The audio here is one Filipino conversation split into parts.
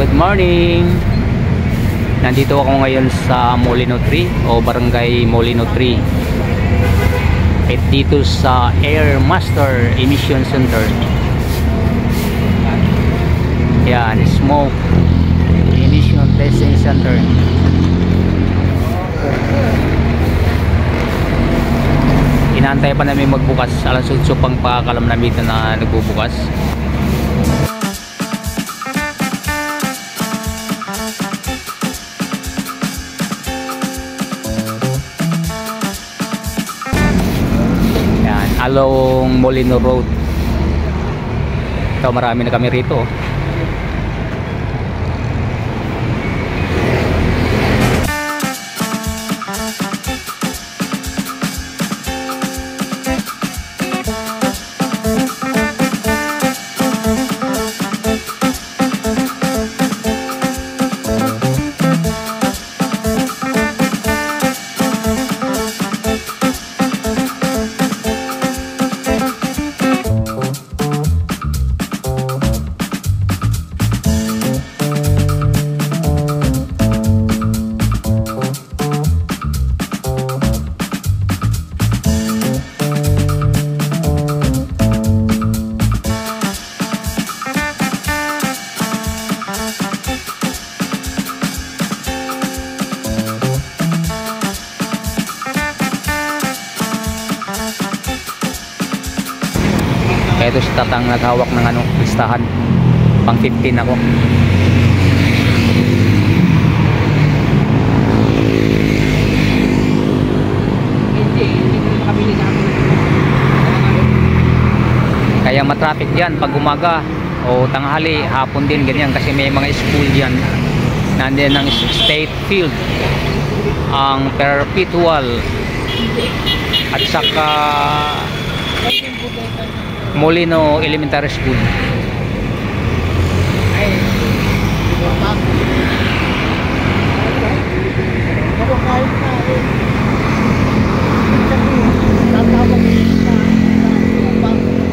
Good morning. Nandito ako ngayon sa Molino 3 o Barangay Molino 3. At dito sa Air Master Emission Center. Yan, Smoke Emission Testing Center. Inaantay pa namin magbukas. Alas 8 pang pakakalam namin na nagbubukas. Along Molino Road. Ito, marami na kami rito. Kaya ito si Tatang naghawak ng listahan. Pang 15 ako. Kaya matraffic dyan pag umaga o tanghali, hapon din ganyan kasi may mga school dyan. Nandiyan ng State Field, ang Perpetual at saka Molino Elementary School.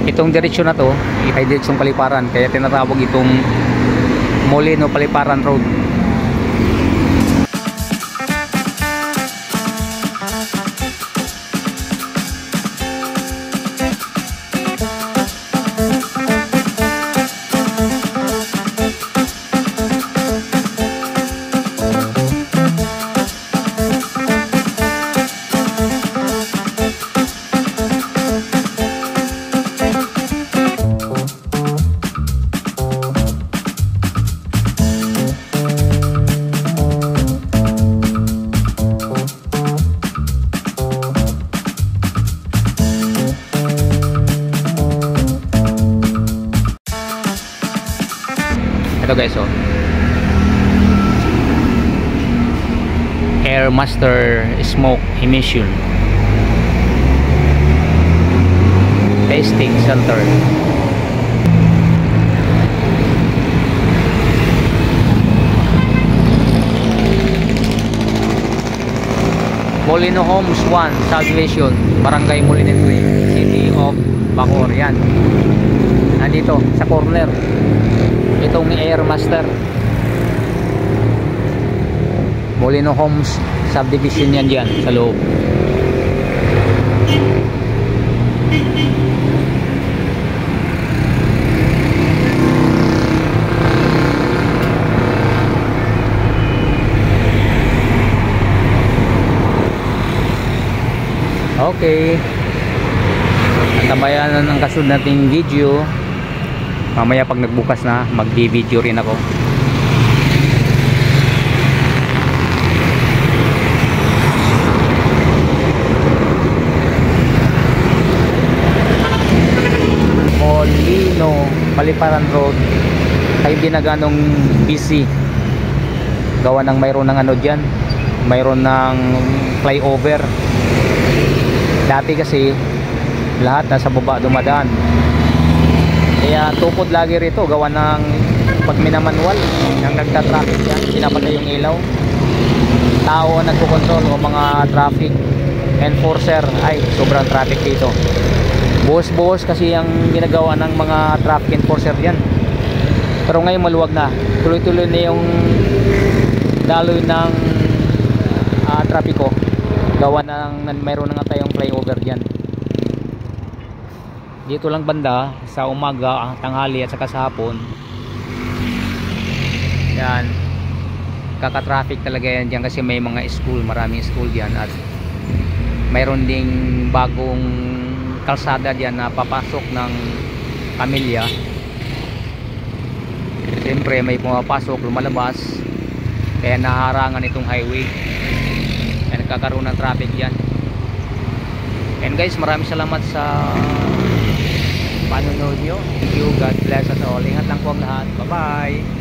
Itong diretsyon na to ay diretsyon Paliparan, kaya tinatawag itong Molino Paliparan Road. Ito guys, oh. Air Master Smoke Emission Testing Center. Molino Homes 1 Subdivision, Barangay Molino 3, City of Bacoor. Yan, nandito sa corner itong Air Master Molino Homes Subdivision. Yan dyan sa loob. Okay, tabayan ng kasunod nating video. Mamaya pag nagbukas na, mag-video rin ako. Molino Paliparan Road ay hindi na ganong busy. Gawa ng mayroon ng ano dyan, mayroon ng flyover. Dati kasi lahat nasa baba dumadaan, kaya tukod lagi rito. Gawa ng pag minamanual ng nagtatraffic yan, pinapatay yung ilaw. Tao nagkukontrol o mga traffic enforcer, ay sobrang traffic dito. Buhos-buhos kasi ang ginagawa ng mga traffic enforcer yan. Pero ngayon maluwag na, tuloy-tuloy na yung daloy ng trapiko, gawa ng mayroon na nga tayong flyover dyan. Dito lang banda sa umaga, tanghali at saka sa hapon, yan, kaka-traffic talaga yan dyan kasi may mga school, maraming school dyan, at mayroon ding bagong kalsada dyan na papasok ng pamilya. Siyempre may pumapasok, lumalabas, kaya naharangan itong highway, kaya nagkakaroon ng traffic dyan. And guys, maraming salamat sa panonood nyo. Thank you, God bless us all. Ingat lang po ang lahat. Bye bye.